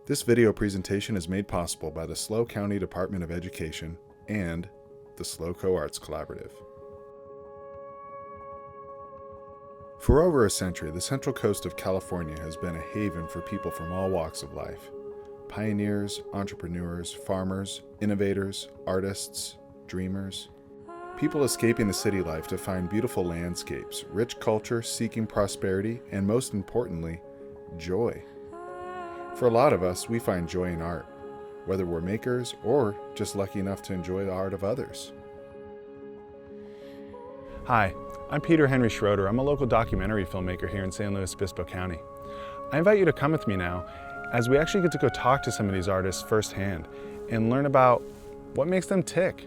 This video presentation is made possible by the SLO County Department of Education and the SLO Co-Arts Collaborative. For over a century, the Central Coast of California has been a haven for people from all walks of life. Pioneers, entrepreneurs, farmers, innovators, artists, dreamers. People escaping the city life to find beautiful landscapes, rich culture, seeking prosperity, and most importantly, joy. For a lot of us, we find joy in art, whether we're makers or just lucky enough to enjoy the art of others. Hi, I'm Peter Henry Schroeder. I'm a local documentary filmmaker here in San Luis Obispo County. I invite you to come with me now as we actually get to go talk to some of these artists firsthand and learn about what makes them tick.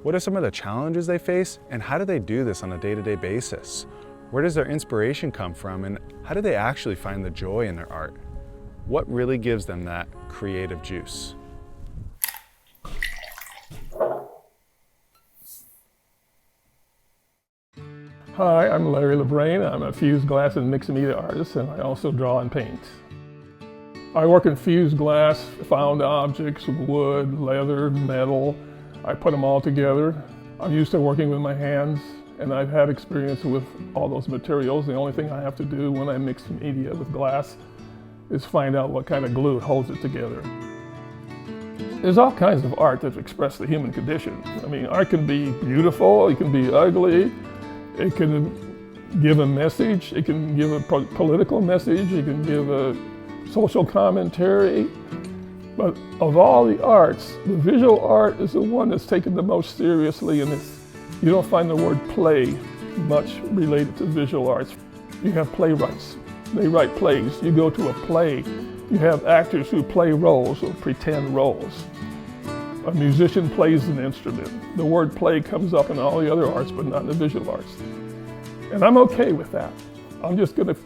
What are some of the challenges they face, and how do they do this on a day-to-day basis? Where does their inspiration come from, and how do they actually find the joy in their art? What really gives them that creative juice? Hi, I'm Larry Labraine. I'm a fused glass and mixed media artist, and I also draw and paint. I work in fused glass, found objects, wood, leather, metal. I put them all together. I'm used to working with my hands, and I've had experience with all those materials. The only thing I have to do when I mix media with glass is find out what kind of glue holds it together. There's all kinds of art that express the human condition. I mean, art can be beautiful, it can be ugly, it can give a message, it can give a political message, it can give a social commentary. But of all the arts, the visual art is the one that's taken the most seriously, and you don't find the word play much related to visual arts. You have playwrights. They write plays. You go to a play, you have actors who play roles or pretend roles. A musician plays an instrument. The word play comes up in all the other arts, but not in the visual arts. And I'm okay with that. I'm just going to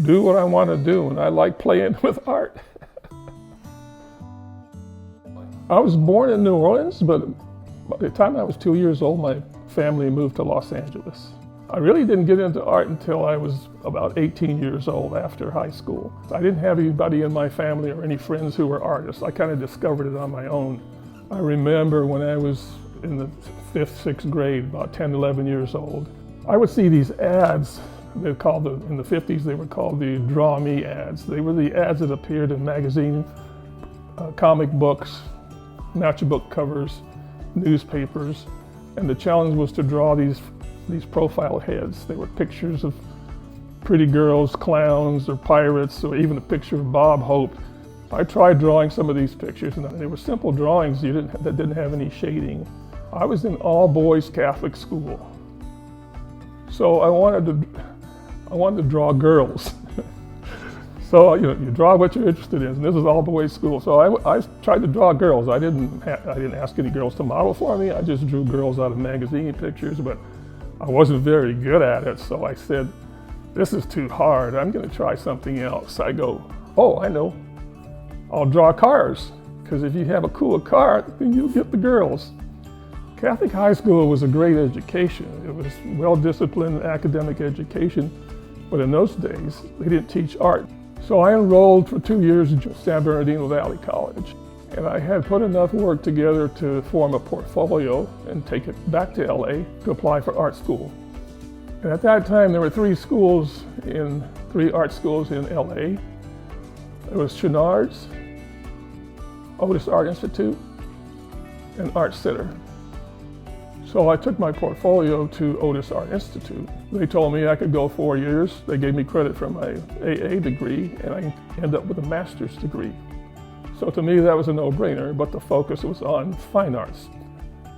do what I want to do, and I like playing with art. I was born in New Orleans, but by the time I was 2 years old, my family moved to Los Angeles. I really didn't get into art until I was about 18 years old after high school. I didn't have anybody in my family or any friends who were artists. I kind of discovered it on my own. I remember when I was in the 5th, 6th grade, about 10, 11 years old, I would see these ads. In the 50s, they were called the Draw Me ads. They were the ads that appeared in magazine, comic books, matchbook covers, newspapers, and the challenge was to draw these profile heads. They were pictures of pretty girls, clowns, or pirates, or even a picture of Bob Hope. I tried drawing some of these pictures, and they were simple drawings that didn't have any shading. I was in all-boys Catholic school, so I wanted to draw girls. So you draw what you're interested in, and this is all-boys school. So I tried to draw girls. I didn't ask any girls to model for me. I just drew girls out of magazine pictures, but I wasn't very good at it. So I said, "This is too hard. I'm going to try something else." I go, "Oh, I know. I'll draw cars, because if you have a cool car, then you'll get the girls." Catholic high school was a great education. It was well-disciplined academic education, but in those days, they didn't teach art. So I enrolled for 2 years at San Bernardino Valley College, and I had put enough work together to form a portfolio and take it back to LA to apply for art school. And at that time, there were three art schools in LA. There was Chouinard's, Otis Art Institute, and Art Center. So I took my portfolio to Otis Art Institute. They told me I could go 4 years. They gave me credit for my AA degree, and I ended up with a master's degree. So to me, that was a no-brainer, but the focus was on fine arts,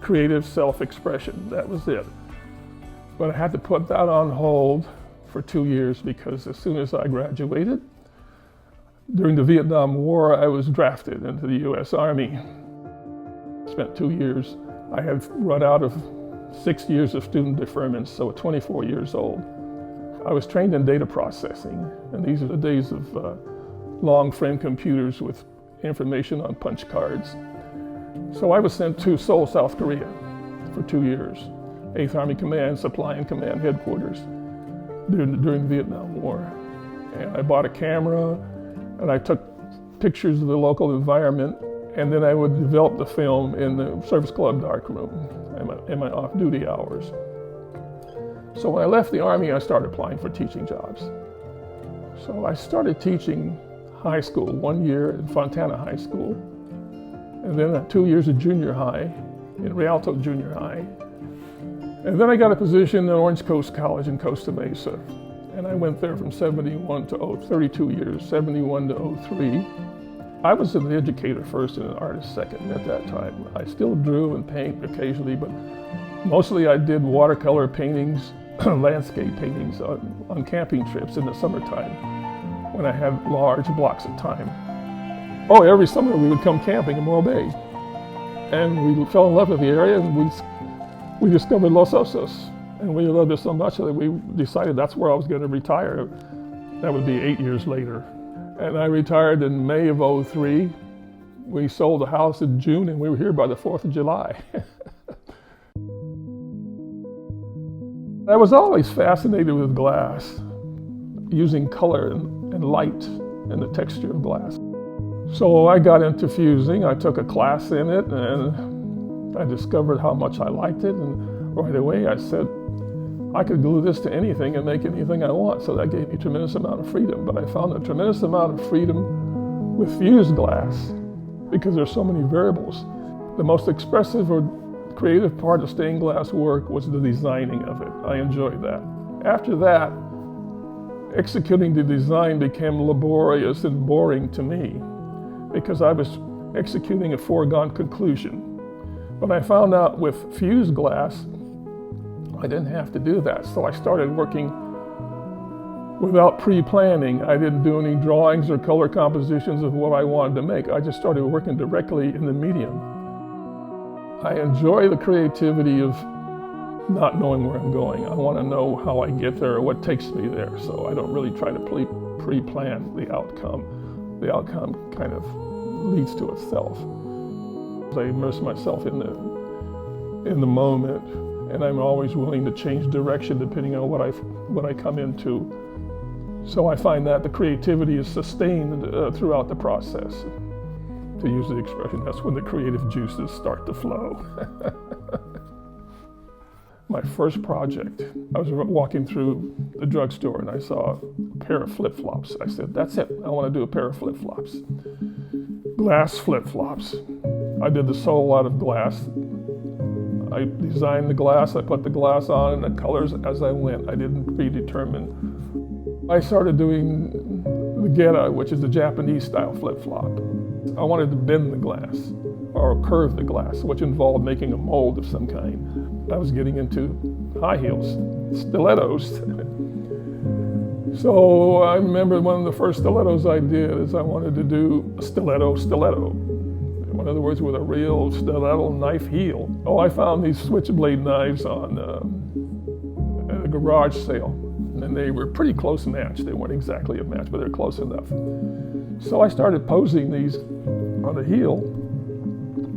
creative self-expression. That was it. But I had to put that on hold for 2 years, because as soon as I graduated, during the Vietnam War, I was drafted into the U.S. Army. Spent 2 years. I had run out of 6 years of student deferment, so at 24 years old. I was trained in data processing, and these are the days of long frame computers with information on punch cards. So I was sent to Seoul, South Korea for 2 years, 8th Army Command, Supply and Command Headquarters during the Vietnam War. And I bought a camera, and I took pictures of the local environment, and then I would develop the film in the service club darkroom in my off-duty hours. So when I left the Army, I started applying for teaching jobs. So I started teaching high school, 1 year in Fontana High School, and then 2 years of junior high in Rialto Junior High. And then I got a position at Orange Coast College in Costa Mesa. And I went there from 71 to 32 years, 71 to 03. I was an educator first and an artist second at that time. I still drew and paint occasionally, but mostly I did watercolor paintings, landscape paintings on camping trips in the summertime when I had large blocks of time. Oh, every summer we would come camping in Morro Bay. And we fell in love with the area, and we discovered Los Osos. And we loved it so much that we decided that's where I was going to retire. That would be 8 years later. And I retired in May of 03. We sold the house in June, and we were here by the 4th of July. I was always fascinated with glass, using color and light and the texture of glass. So I got into fusing. I took a class in it, and I discovered how much I liked it. And right away I said, I could glue this to anything and make anything I want. So that gave me a tremendous amount of freedom. But I found a tremendous amount of freedom with fused glass because there's so many variables. The most expressive or creative part of stained glass work was the designing of it. I enjoyed that. After that, executing the design became laborious and boring to me because I was executing a foregone conclusion. But I found out with fused glass, I didn't have to do that. So I started working without pre-planning. I didn't do any drawings or color compositions of what I wanted to make. I just started working directly in the medium. I enjoy the creativity of not knowing where I'm going. I want to know how I get there or what takes me there. So I don't really try to pre-plan the outcome. The outcome kind of leads to itself. I immerse myself in the moment. And I'm always willing to change direction depending on what I come into. So I find that the creativity is sustained throughout the process. To use the expression, that's when the creative juices start to flow. My first project, I was walking through the drugstore and I saw a pair of flip-flops. I said, that's it, I want to do a pair of flip-flops. Glass flip-flops. I did the sole out of glass. I designed the glass, I put the glass on and the colors as I went. I didn't predetermine. I started doing the geta, which is the Japanese style flip-flop. I wanted to bend the glass or curve the glass, which involved making a mold of some kind. I was getting into high heels, stilettos. So I remember one of the first stilettos I did is I wanted to do a stiletto. In other words, with a real stiletto knife heel. Oh, I found these switchblade knives on at a garage sale, and they were pretty close match. They weren't exactly a match, but they're close enough. So I started posing these on the heel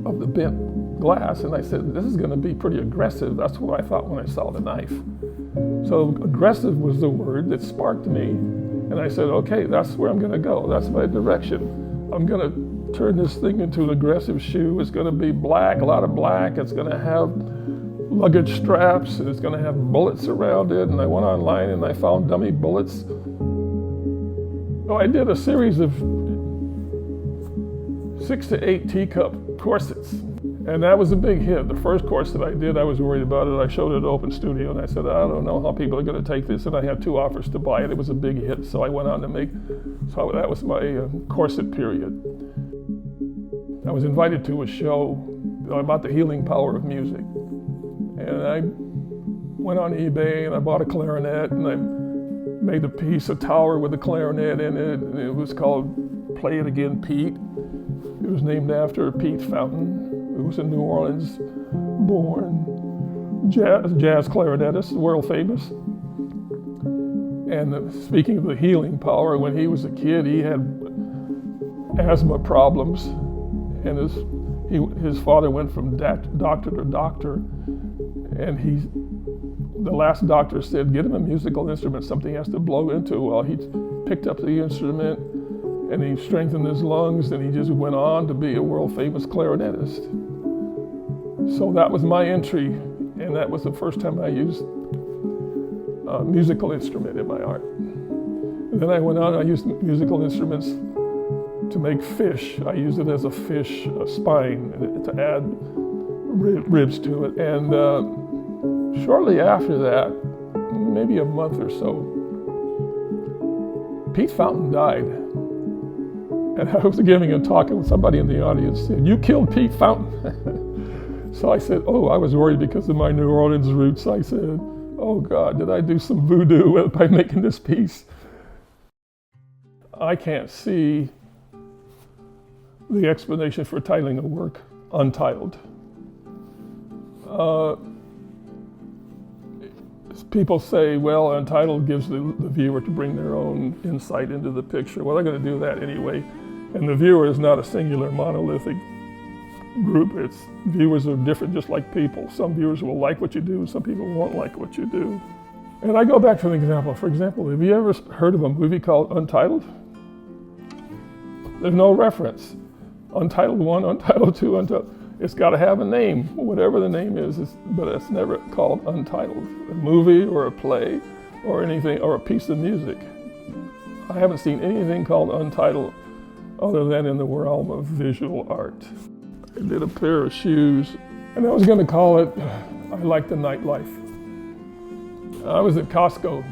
of the bent glass, and I said, this is going to be pretty aggressive. That's what I thought when I saw the knife. So aggressive was the word that sparked me, and I said, okay, that's where I'm going to go. That's my direction. I'm going to turn this thing into an aggressive shoe. It's going to be black, a lot of black. It's going to have luggage straps. It's going to have bullets around it. And I went online and I found dummy bullets. So I did a series of 6 to 8 teacup corsets. And that was a big hit. The first corset I did, I was worried about it. I showed it at Open Studio and I said, I don't know how people are going to take this. And I had 2 offers to buy it. It was a big hit. So I went on to make, so that was my corset period. I was invited to a show about the healing power of music. And I went on eBay and I bought a clarinet and I made a piece, a tower with a clarinet in it. And it was called Play It Again, Pete. It was named after Pete Fountain, who was a New Orleans born jazz clarinetist, world famous. And speaking of the healing power, when he was a kid, he had asthma problems. And his father went from doctor to doctor, and the last doctor said, get him a musical instrument, something he has to blow into. Well, he picked up the instrument, and he strengthened his lungs, and he just went on to be a world-famous clarinetist. So that was my entry, and that was the first time I used a musical instrument in my art. And then I went on, I used musical instruments to make fish. I used it as a fish spine to add ribs to it. And shortly after that, maybe a month or so, Pete Fountain died. And I was giving a talk, and somebody in the audience said, "You killed Pete Fountain." So I said, oh, I was worried because of my New Orleans roots. I said, oh God, did I do some voodoo by making this piece? I can't see the explanation for titling a work Untitled. People say, well, Untitled gives the viewer to bring their own insight into the picture. Well, they're going to do that anyway. And the viewer is not a singular monolithic group. Viewers are different, just like people. Some viewers will like what you do, some people won't like what you do. And I go back to an example. For example, have you ever heard of a movie called Untitled? There's no reference. Untitled 1, Untitled 2, Untitled. It's got to have a name, whatever the name is, but it's never called Untitled. A movie or a play or anything, or a piece of music. I haven't seen anything called Untitled other than in the realm of visual art. I did a pair of shoes, and I was going to call it I Like the Nightlife. I was at Costco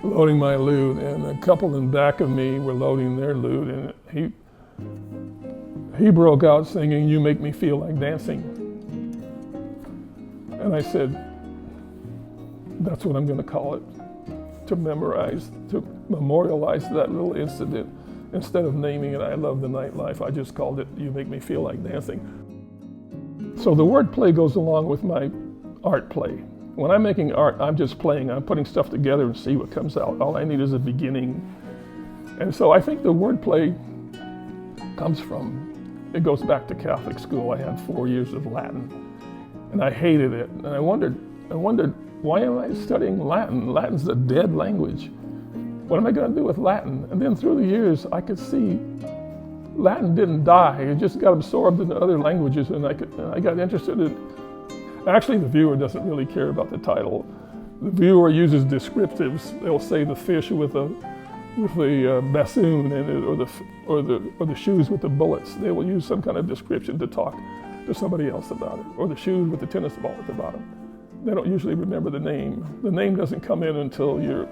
loading my lute, and a couple in back of me were loading their lute, and he broke out singing, "You Make Me Feel Like Dancing." And I said, that's what I'm going to call it, to memorialize that little incident. Instead of naming it I Love the Nightlife, I just called it You Make Me Feel Like Dancing. So the word play goes along with my art play. When I'm making art, I'm just playing. I'm putting stuff together and see what comes out. All I need is a beginning. And so I think the word play it goes back to Catholic school. I had 4 years of Latin, and I hated it. And I wondered, why am I studying Latin? Latin's a dead language. What am I going to do with Latin? And then through the years, I could see Latin didn't die. It just got absorbed into other languages, and I got interested in. Actually, the viewer doesn't really care about the title. The viewer uses descriptives. They'll say the fish with the bassoon or the shoes with the bullets. They will use some kind of description to talk to somebody else about it, or the shoes with the tennis ball at the bottom. They don't usually remember the name. The name doesn't come in until you're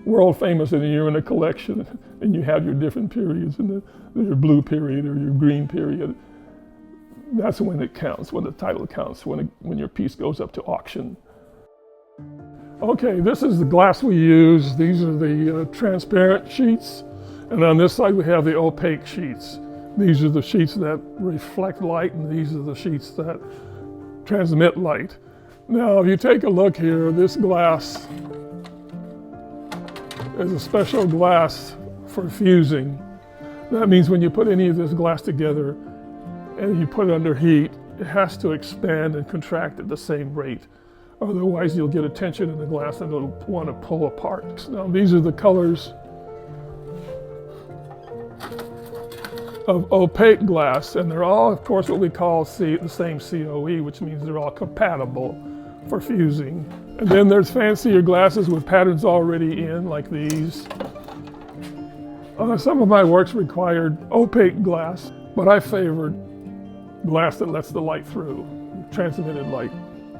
world famous and you're in a collection and you have your different periods, and your blue period or your green period. That's when it counts, when the title counts, when your piece goes up to auction. Okay, this is the glass we use. These are the transparent sheets. And on this side we have the opaque sheets. These are the sheets that reflect light, and these are the sheets that transmit light. Now, if you take a look here, this glass is a special glass for fusing. That means when you put any of this glass together and you put it under heat, it has to expand and contract at the same rate. Otherwise, you'll get a tension in the glass and it'll want to pull apart. Now, these are the colors of opaque glass, and they're all, of course, what we call the same COE, which means they're all compatible for fusing. And then there's fancier glasses with patterns already in, like these. Some of my works required opaque glass, but I favored glass that lets the light through, transmitted light.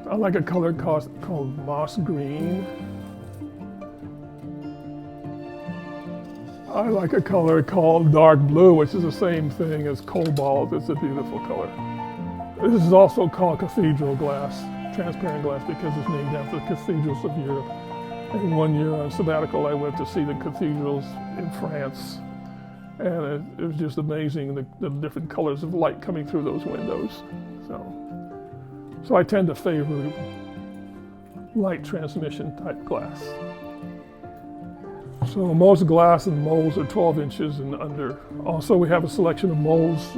I like a color called moss green. I like a color called dark blue, which is the same thing as cobalt. It's a beautiful color. This is also called cathedral glass, transparent glass, because it's named after the cathedrals of Europe. And 1 year on sabbatical, I went to see the cathedrals in France. And it was just amazing, the different colors of light coming through those windows. So I tend to favor light transmission type glass. So most glass and molds are 12 inches and under. Also, we have a selection of molds.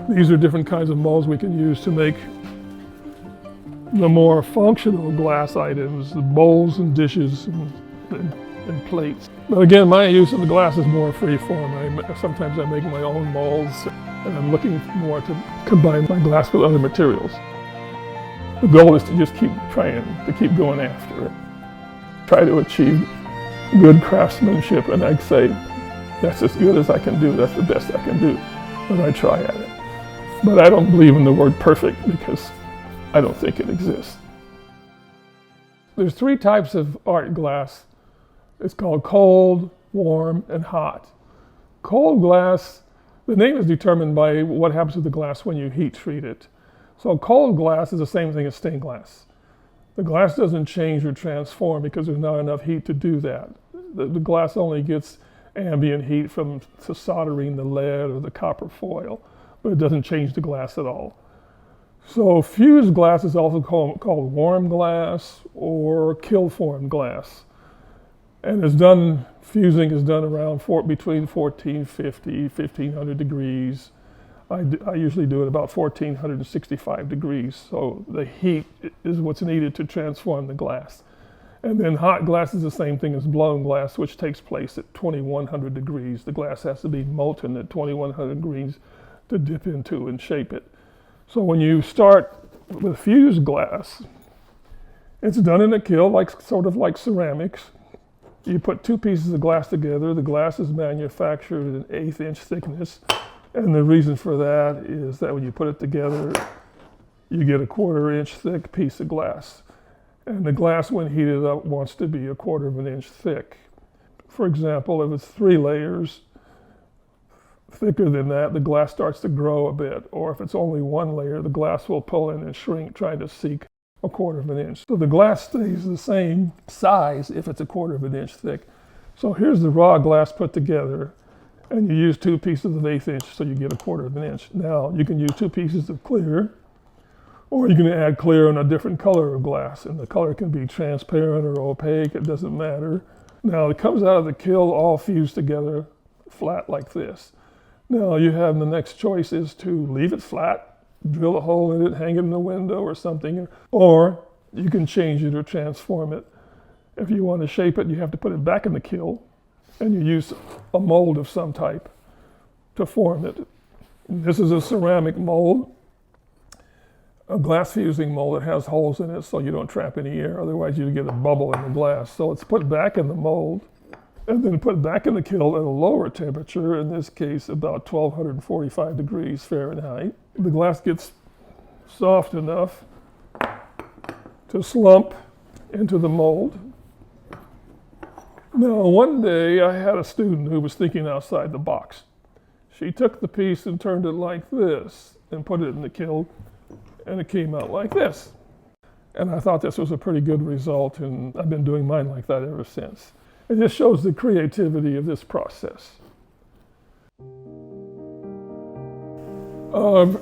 These are different kinds of molds we can use to make the more functional glass items, the bowls and dishes and and plates. But again, my use of the glass is more free form. Sometimes I make my own molds, and I'm looking more to combine my glass with other materials. The goal is to just keep trying, to keep going after it. Try to achieve good craftsmanship, and I'd say that's as good as I can do, that's the best I can do, but I try at it. But I don't believe in the word perfect because I don't think it exists. There's 3 types of art glass. It's called cold, warm, and hot. Cold glass, the name is determined by what happens to the glass when you heat treat it. So cold glass is the same thing as stained glass. The glass doesn't change or transform because there's not enough heat to do that. The glass only gets ambient heat from soldering the lead or the copper foil, but it doesn't change the glass at all. So fused glass is also called warm glass or kiln-formed glass. And fusing is done around between 1450, 1500 degrees. I usually do it about 1465 degrees. So the heat is what's needed to transform the glass. And then hot glass is the same thing as blown glass, which takes place at 2100 degrees. The glass has to be molten at 2100 degrees to dip into and shape it. So when you start with fused glass, it's done in a kiln, sort of like ceramics. You put 2 pieces of glass together. The glass is manufactured at an 1/8 inch thickness. And the reason for that is that when you put it together, you get a 1/4 inch thick piece of glass. And the glass, when heated up, wants to be a 1/4 inch thick. For example, if it's 3 layers thicker than that, the glass starts to grow a bit. Or if it's only 1 layer, the glass will pull in and shrink, trying to seek a 1/4 inch. So the glass stays the same size if it's a 1/4 inch thick. So here's the raw glass put together, and you use 2 pieces of 1/8 inch, so you get a 1/4 inch. Now you can use 2 pieces of clear, or you can add clear in a different color of glass, and the color can be transparent or opaque, it doesn't matter. Now it comes out of the kiln all fused together, flat like this. Now you have the next choice is to leave it flat, drill a hole in it, hang it in the window or something, or you can change it or transform it. If you want to shape it, you have to put it back in the kiln, and you use a mold of some type to form it. This is a ceramic mold, a glass fusing mold that has holes in it so you don't trap any air, otherwise you get a bubble in the glass. So it's put back in the mold and then put back in the kiln at a lower temperature, in this case about 1245 degrees Fahrenheit. The glass gets soft enough to slump into the mold. Now, one day I had a student who was thinking outside the box. She took the piece and turned it like this and put it in the kiln, and it came out like this. And I thought this was a pretty good result, and I've been doing mine like that ever since. It just shows the creativity of this process.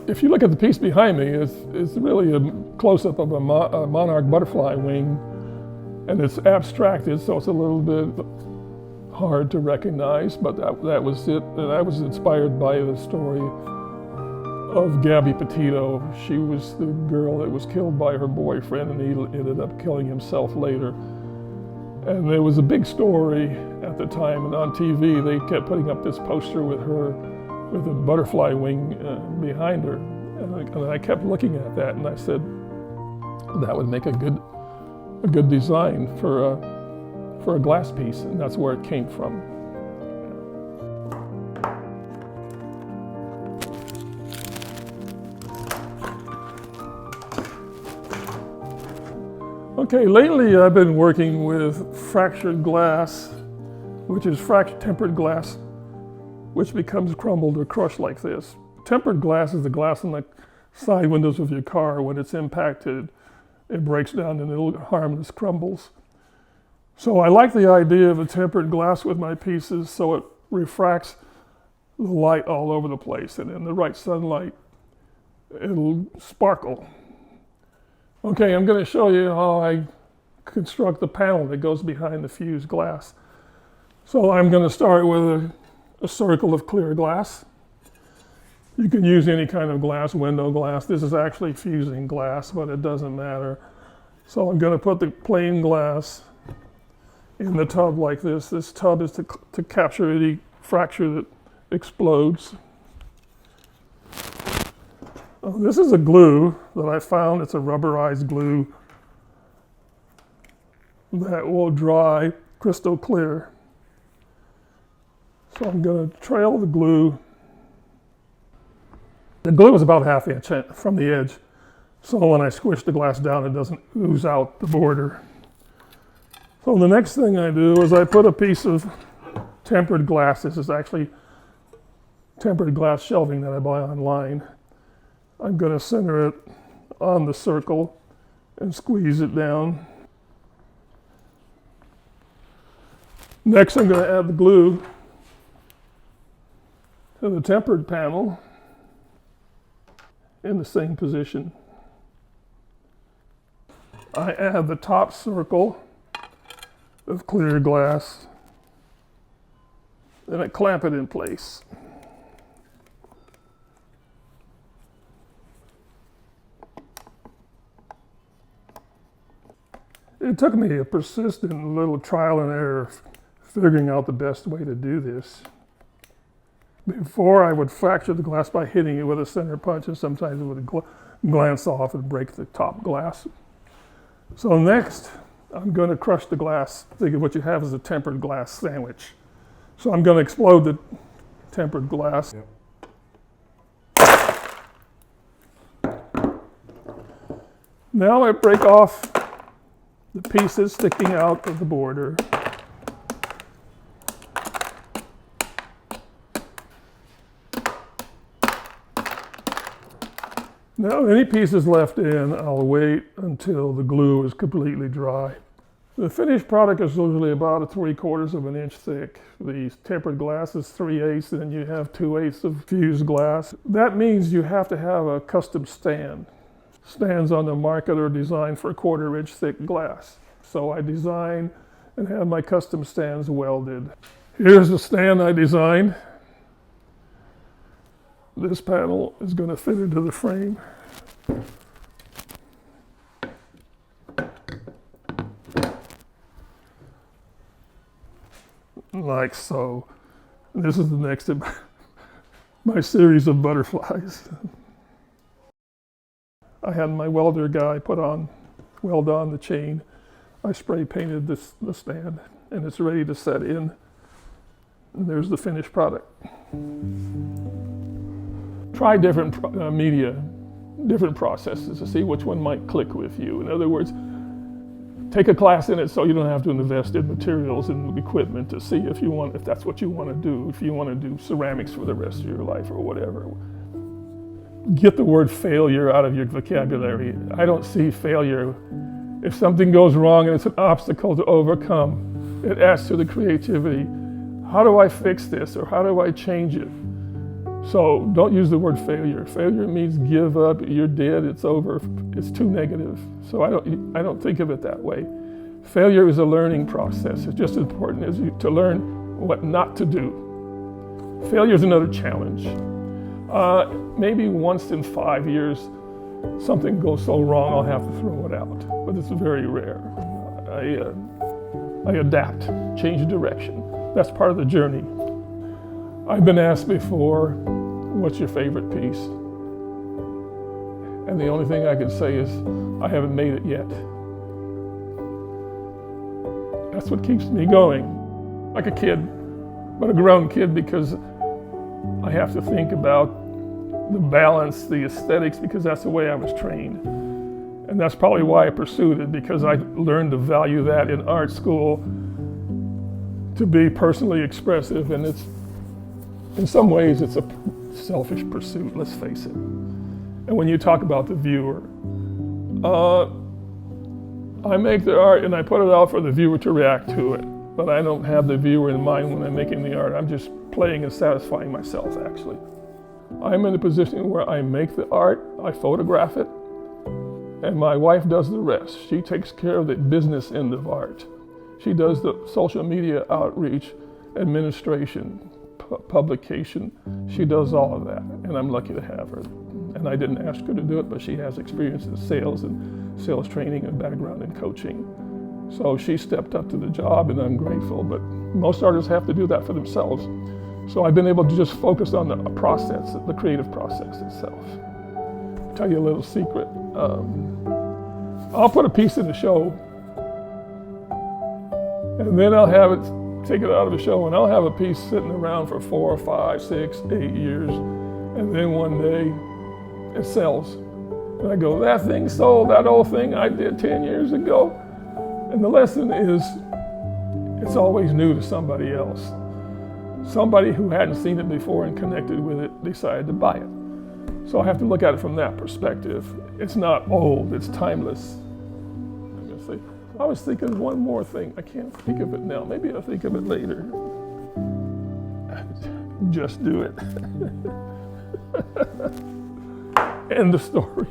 If you look at the piece behind me, it's really a close-up of a monarch butterfly wing, and it's abstracted, so it's a little bit hard to recognize, but that was it. And I was inspired by the story of Gabby Petito. She was the girl that was killed by her boyfriend, and he ended up killing himself later. And there was a big story at the time, and on TV they kept putting up this poster with her with a butterfly wing behind her. And I kept looking at that, and I said, that would make a good design for a glass piece, and that's where it came from. Okay, lately I've been working with fractured glass, which is tempered glass, which becomes crumbled or crushed like this. Tempered glass is the glass in the side windows of your car. When it's impacted, it breaks down and little harmless crumbles. So I like the idea of a tempered glass with my pieces, so it refracts the light all over the place, and in the right sunlight, it'll sparkle. Okay, I'm going to show you how I construct the panel that goes behind the fused glass. So I'm going to start with a circle of clear glass. You can use any kind of glass, window glass. This is actually fusing glass, but it doesn't matter. So I'm going to put the plain glass in the tub like this. This tub is to capture any fracture that explodes. This is a glue that I found. It's a rubberized glue that will dry crystal clear. So I'm going to trail the glue. The glue is about 1/2 inch from the edge, so when I squish the glass down, it doesn't ooze out the border. So the next thing I do is I put a piece of tempered glass. This is actually tempered glass shelving that I buy online. I'm going to center it on the circle and squeeze it down. Next, I'm going to add the glue to the tempered panel in the same position. I add the top circle of clear glass, then I clamp it in place. It took me a persistent little trial and error figuring out the best way to do this. Before, I would fracture the glass by hitting it with a center punch, and sometimes it would glance off and break the top glass. So next, I'm going to crush the glass. Think of what you have as a tempered glass sandwich. So I'm going to explode the tempered glass. Yep. Now I break off the pieces sticking out of the border. Now, any pieces left in, I'll wait until the glue is completely dry. The finished product is usually about 3/4 of an inch thick. The tempered glass is 3/8, and then you have 2/8 of fused glass. That means you have to have a custom stand. Stands on the market are designed for 1/4 inch thick glass. So I design and have my custom stands welded. Here's the stand I designed. This panel is going to fit into the frame. Like so. This is the next in my series of butterflies. I had my welder guy weld on the chain. I spray painted the stand, and it's ready to set in. And there's the finished product. Try different media, different processes to see which one might click with you. In other words, take a class in it so you don't have to invest in materials and equipment to see if that's what you want to do. If you want to do ceramics for the rest of your life or whatever. Get the word failure out of your vocabulary. I don't see failure. If something goes wrong and it's an obstacle to overcome, it adds to the creativity. How do I fix this, or how do I change it? So don't use the word failure. Failure means give up, you're dead, it's over, it's too negative. So I don't think of it that way. Failure is a learning process. It's just as important as to learn what not to do. Failure is another challenge. Maybe once in 5 years, something goes so wrong I'll have to throw it out, but it's very rare. I adapt, change direction. That's part of the journey. I've been asked before, what's your favorite piece? And the only thing I can say is, I haven't made it yet. That's what keeps me going. Like a kid, but a grown kid, because I have to think about the balance, the aesthetics, because that's the way I was trained. And that's probably why I pursued it, because I learned to value that in art school, to be personally expressive, and in some ways it's a selfish pursuit, let's face it. And when you talk about the viewer, I make the art and I put it out for the viewer to react to it, but I don't have the viewer in mind when I'm making the art. I'm just playing and satisfying myself, actually. I'm in a position where I make the art, I photograph it, and my wife does the rest. She takes care of the business end of art. She does the social media outreach, administration, publication. She does all of that, and I'm lucky to have her. And I didn't ask her to do it, but she has experience in sales and sales training and background in coaching. So she stepped up to the job, and I'm grateful, but most artists have to do that for themselves. So I've been able to just focus on the process, the creative process itself. I'll tell you a little secret. I'll put a piece in the show, and then I'll have it, take it out of the show, and I'll have a piece sitting around for 4 or 5, 6, 8 years, and then one day it sells. And I go, that thing sold, that old thing I did 10 years ago. And the lesson is, it's always new to somebody else. Somebody who hadn't seen it before and connected with it decided to buy it. So I have to look at it from that perspective. It's not old, it's timeless. I'm gonna say, I was thinking of one more thing. I can't think of it now. Maybe I'll think of it later. Just do it. End the story.